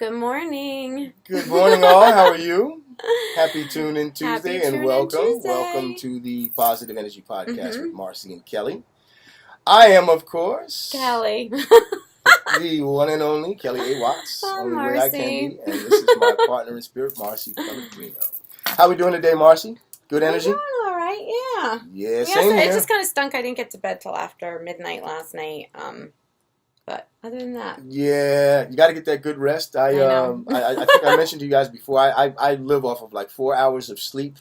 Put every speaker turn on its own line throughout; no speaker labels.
Good morning.
Good morning, all. How are you? Happy Tune In Tuesday
Happy
and
Tune In
welcome.
Tuesday.
Welcome to the Positive Energy Podcast with Marcy and Kelly. I am, of course,
Kelly.
the one and only Kelly A. Watts.
Oh,
only
Marcy.
way I can be. And this is my partner in spirit, Marcy Pellegrino. How we doing today, Marcy? Good energy?
I'm doing all right, yeah.
Yeah,
So
same
it
here.
just kind of stunk. I didn't get to bed till after midnight last night. But other than that.
Yeah, you got to get that good rest. I
know.
I think I mentioned to you guys before, I live off of like 4 hours of sleep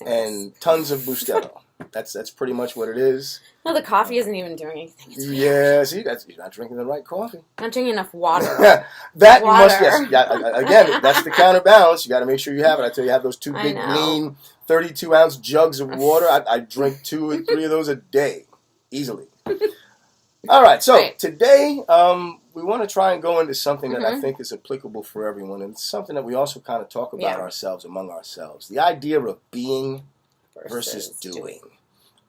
and tons of Bustelo. That's pretty much what it is.
Well, the coffee isn't even doing anything. It's weird.
Yeah, see, you're not drinking the right coffee.
I'm not drinking enough water.
That
Water.
you must, yes. Yeah, again, that's the counterbalance. You got to make sure you have it. I tell you, have those two
I
big,
know.
clean, 32-ounce jugs of water. I drink 2 or 3 of those a day, easily. All right, so today we want to try and go into something that I think is applicable for everyone, and it's something that we also kind of talk about ourselves, among ourselves. The idea of being versus doing.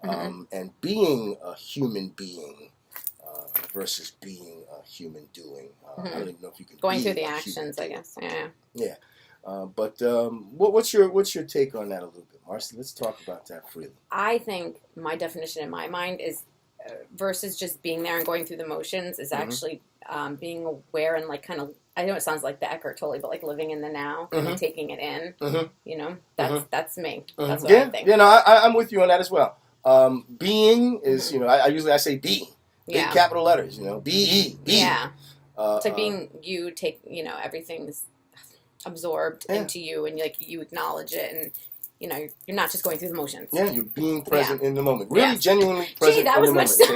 And being a human being versus being a human doing. I don't even know if you can
going
be
through the
a
actions, I guess. Yeah.
Yeah. But what's your take on that a little bit, Marcy? Let's talk about that freely.
I think my definition in my mind is versus just being there and going through the motions is actually being aware and like kind of, I know it sounds like the Eckhart Tolle, but like living in the now and taking it in. You know, that's me. That's what I think.
Yeah, no, I'm with you on that as well. Being is, I usually say be. Big capital letters, B-E, be.
Yeah. It's like being you take, everything's absorbed into you and like you acknowledge it and you're not just going through the motions.
Yeah, you're being present in the moment. Really genuinely present
that
in
was
the
much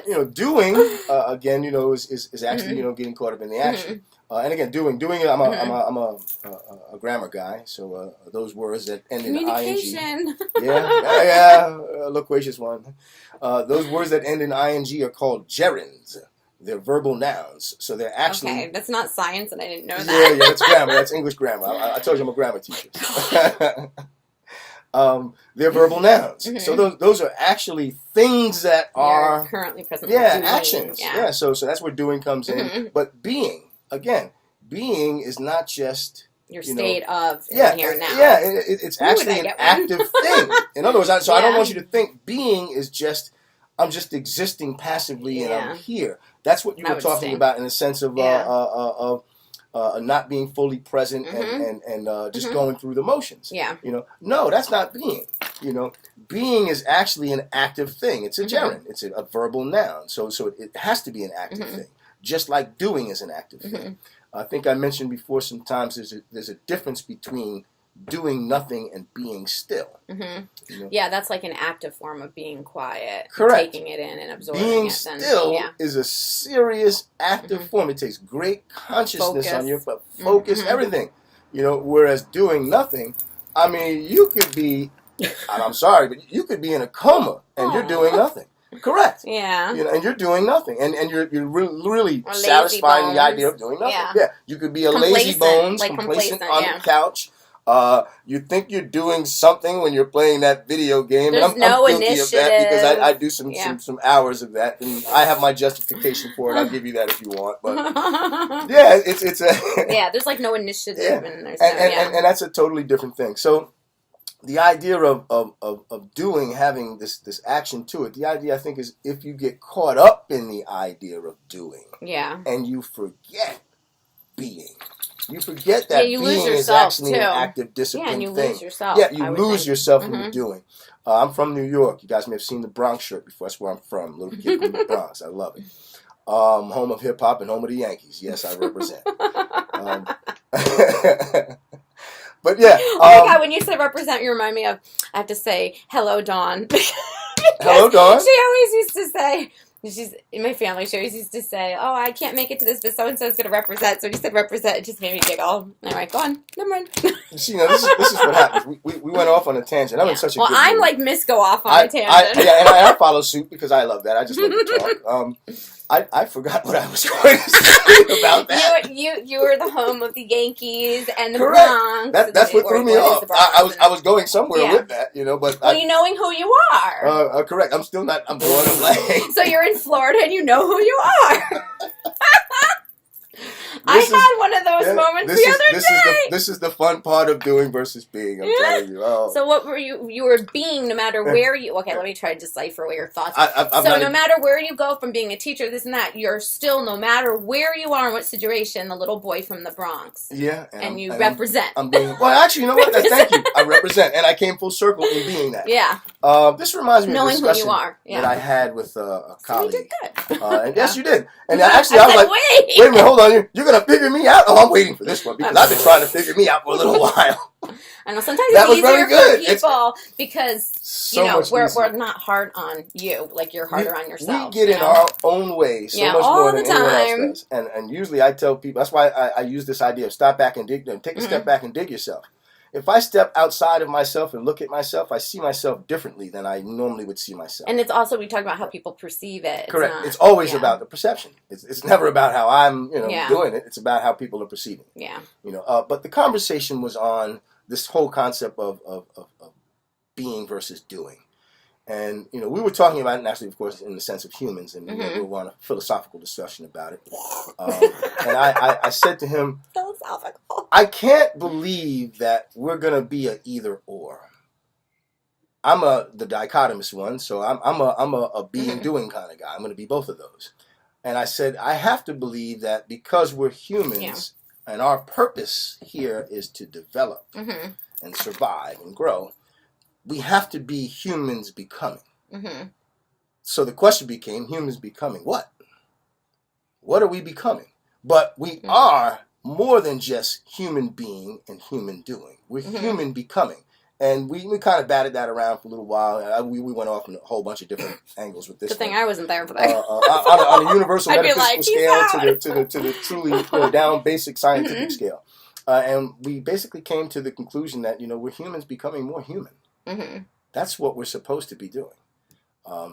moment. Doing again, is actually getting caught up in the action. And again, doing. I'm a grammar guy, so those words that end in ing. Loquacious one. Those words that end in ing are called gerunds. They're verbal nouns, so they're actually.
Okay, that's not science, and I didn't know that.
Yeah, that's grammar. That's English grammar. I told you I'm a grammar teacher. They're verbal nouns. So those are actually things that are
currently present.
Actions. Yeah. So that's where doing comes in. But being is not just
your state of
here now. Yeah, it's actually an active thing. In other words, I don't want you to think being is just I'm just existing passively and I'm here. That's what you were talking about in the sense of not being fully present and just going through the motions. Yeah. No, that's not being. Being is actually an active thing. It's a gerund. It's a verbal noun. So it has to be an active thing. Just like doing is an active thing. I think I mentioned before sometimes there's a difference between doing nothing and being still.
Yeah, that's like an active form of being quiet.
Correct.
Taking it in and absorbing
being
it.
Still is a serious active form. It takes great consciousness on your focus, everything. Whereas doing nothing, I mean, you could be, I'm sorry, but you could be in a coma and you're doing nothing. Correct.
Yeah.
And you're doing nothing, and you're really satisfying the idea of doing nothing. Yeah. You could be a lazy bones, complacent on the couch. You think you're doing something when you're playing that video game.
There's
and I'm guilty
initiative.
of that because I do some hours of that, and I have my justification for it. I'll give you that if you want. But yeah, it's a
there's like no initiative, and there's
and that's a totally different thing. So the idea of doing, having this action to it, the idea I think is if you get caught up in the idea of doing, and you forget being. You forget that being is actually an active discipline thing.
Yeah, and you lose yourself.
Yeah, you lose yourself in the doing. I'm from New York. You guys may have seen the Bronx shirt before. That's where I'm from. Little kid from the Bronx. I love it. Home of hip-hop and home of the Yankees. Yes, I represent. But yeah.
Oh my God, when you say represent, you remind me of, I have to say, hello, Dawn.
Hello, Dawn?
She always used to say, she's in my family. She always used to say, "Oh, I can't make it to this, but so and so is going to represent." So when you said represent, it just made me giggle. And I'm like, "Go on, never mind."
See, this is what happens. We went off on a tangent. I'm in such a good mood.
I'm like Miss Go Off on a tangent.
And I follow suit because I love that. I just love to talk. I forgot what I was going to say about that.
You were the home of the Yankees and the Bronx.
That's what threw me off. I was going somewhere with that, but
you knowing who you are.
Correct. I'm still not. I'm drawing a blank.
So you're in Florida and you know who you are. I had one of those moments the other day.
This is the fun part of doing versus being. I'm telling you. Oh.
So what were you? You were being no matter where you. Okay, let me try to decipher what your thoughts. So no matter where you go from being a teacher, this and that, you're still no matter where you are in what situation, the little boy from the Bronx.
Yeah,
and you represent.
I'm being well. Actually, you know what? Thank you. I represent, and I came full circle in being that.
Yeah.
This reminds me of a discussion
who you are.
that I had with a colleague.
So you did good.
And yes, you did. And actually, I was like, wait a minute, hold on. You're going to figure me out? Oh, I'm waiting for this one because I've been trying to figure me out for a little while.
I know sometimes it's easier for people because
so
we're not hard on you, like you're harder on yourself.
We get in our own way so much more than anyone else does. And usually I tell people, that's why I use this idea of stop back and dig, take a step back and dig yourself. If I step outside of myself and look at myself, I see myself differently than I normally would see myself.
And it's also, we talk about how people perceive it.
Correct. It's always about the perception. It's never about how I'm doing it. It's about how people are perceiving.
Yeah.
But the conversation was on this whole concept of being versus doing. And, we were talking about it, and actually, of course, in the sense of humans, and we were on a philosophical discussion about it. And I said to him,
philosophical.
I can't believe that we're going to be a either or. I'm the dichotomous one, so I'm a being doing kind of guy. I'm going to be both of those. And I said, I have to believe that because we're humans, and our purpose here is to develop and survive and grow, we have to be humans becoming. So the question became, humans becoming what? What are we becoming? But we are more than just human being and human doing. We're human becoming. And we kind of batted that around for a little while. We went off in a whole bunch of different angles with this.
Good thing I wasn't there for that.
On a universal metaphysical scale to the truly down basic scientific scale. And we basically came to the conclusion that, we're humans becoming more human. That's what we're supposed to be doing.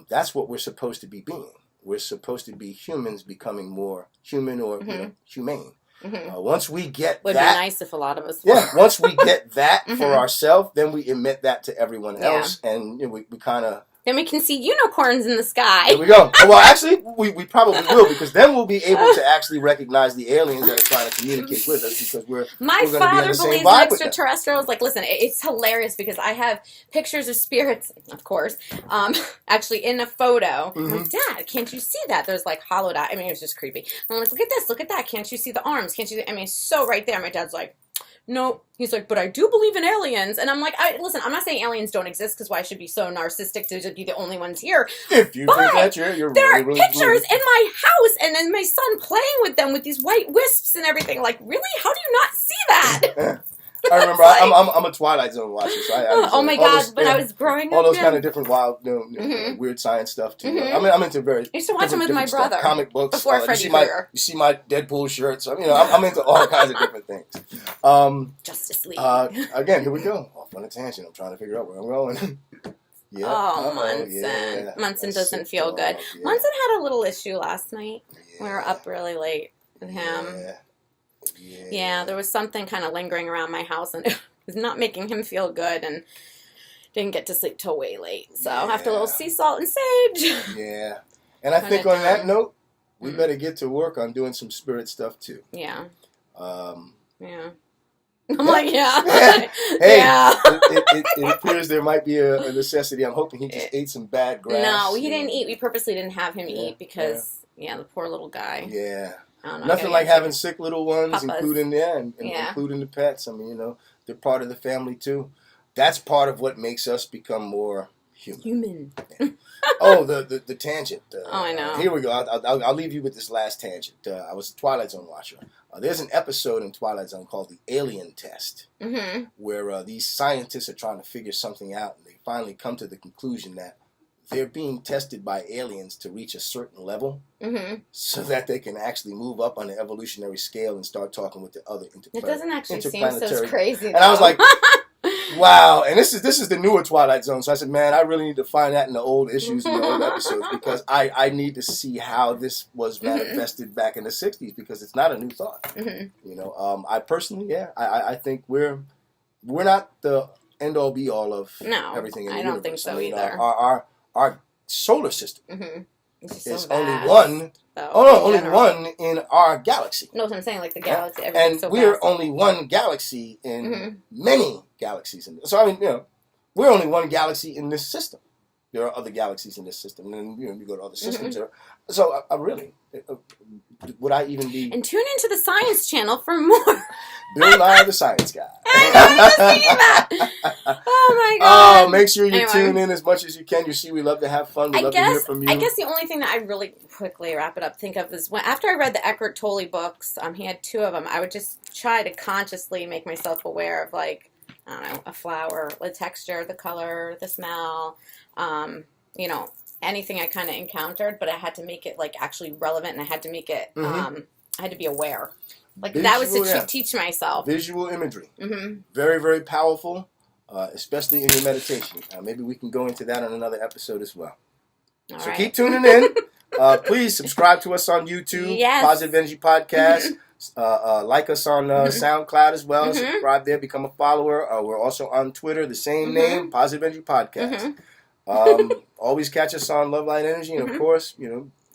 That's what we're supposed to be being. We're supposed to be humans becoming more human or humane. Once we get
would
that,
be nice if a lot of us.
Once we get that for ourselves, then we emit that to everyone else, and we kind of.
Then we can see unicorns in the sky.
There we go. Well, actually, we probably will, because then we'll be able to actually recognize the aliens that are trying to communicate with us, because we're going to be on the same vibe
in extraterrestrials. Like, listen, it's hilarious because I have pictures of spirits, of course, actually in a photo. I'm like, Dad, can't you see that? There's like hollowed out. I mean, it was just creepy. I'm like, look at this, look at that. Can't you see the arms? Can't you? I mean, it's so right there. My dad's like, no. He's like, but I do believe in aliens. And I'm like, listen, I'm not saying aliens don't exist, because why should be so narcissistic to just be the only ones here?
If you think that, you're
there
really,
are
really
pictures in my house, and then my son playing with them with these white wisps and everything. Like, really? How do you not see that?
I remember I'm a Twilight Zone watcher, so
oh my God! When I was growing up,
all those kind of different wild, weird science stuff too. I mean, I'm into very.
I used to watch them with my brother.
Stuff, comic books.
Before Freddy Krueger.
You see my Deadpool shirt, so I'm into all kinds of different things.
Justice League.
Again, here we go. Off on a tangent. I'm trying to figure out where I'm going.
Yeah. Oh, Munson. Yeah. Munson doesn't feel good. Yeah. Munson had a little issue last night. Yeah. We were up really late with him. Yeah, there was something kind of lingering around my house, and it was not making him feel good, and didn't get to sleep till way late. So after a little sea salt and sage.
Yeah. And I think on that note, we better get to work on doing some spirit stuff too.
Yeah.
Yeah.
I'm like, yeah.
Hey, it appears there might be a necessity. I'm hoping he just ate some bad grass.
No, he didn't eat. We purposely didn't have him eat because, the poor little guy.
Yeah. Nothing like having sick little ones, including including the pets. I mean, they're part of the family too. That's part of what makes us become more human. Yeah. Oh, the tangent.
I know.
Here we go. I'll leave you with this last tangent. I was a Twilight Zone watcher. There's an episode in Twilight Zone called the Alien Test, where these scientists are trying to figure something out, and they finally come to the conclusion that they're being tested by aliens to reach a certain level, so that they can actually move up on the evolutionary scale and start talking with the other
It doesn't actually seem so crazy.
And I was like, wow. And this is the newer Twilight Zone. So I said, man, I really need to find that in the old issues and the old episodes, because I need to see how this was manifested back in the 60s, because it's not a new thought. I personally, I think we're not the end all be all of everything in the universe.
I don't think so either.
Our solar system It's only one. Only one in our galaxy.
No, what I'm saying, like the galaxy.
And so we're only one galaxy in many galaxies. So, I mean, we're only one galaxy in this system. There are other galaxies in this system, and you go to other systems. So, I really, would I even be?
And tune into the Science Channel for more.
Bill Nye, the Science Guy.
Oh my God!
Oh, make sure you tune in as much as you can. You see, we love to have fun. We love to hear from you.
I guess the only thing that I really quickly wrap it up think of is after I read the Eckhart Tolle books. He had 2 of them. I would just try to consciously make myself aware of, like, I don't know, a flower, the texture, the color, the smell. Anything I kind of encountered, but I had to make it, like, actually relevant, and I had to make it, I had to be aware. Like, that was to teach myself.
Visual imagery. Very, very powerful, especially in your meditation. Maybe we can go into that on another episode as well. All right. Keep tuning in. Please subscribe to us on YouTube, Positive Energy Podcast. Like us on SoundCloud as well. Subscribe there, become a follower. We're also on Twitter, the same name, Positive Energy Podcast. Always catch us on Love Light Energy, and of course,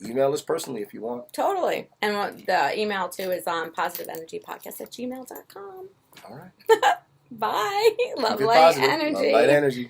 email us personally if you want.
Totally. And the email too is on positiveenergypodcast@gmail.com.
All right.
Bye. Love Light Energy.
Love Light Energy.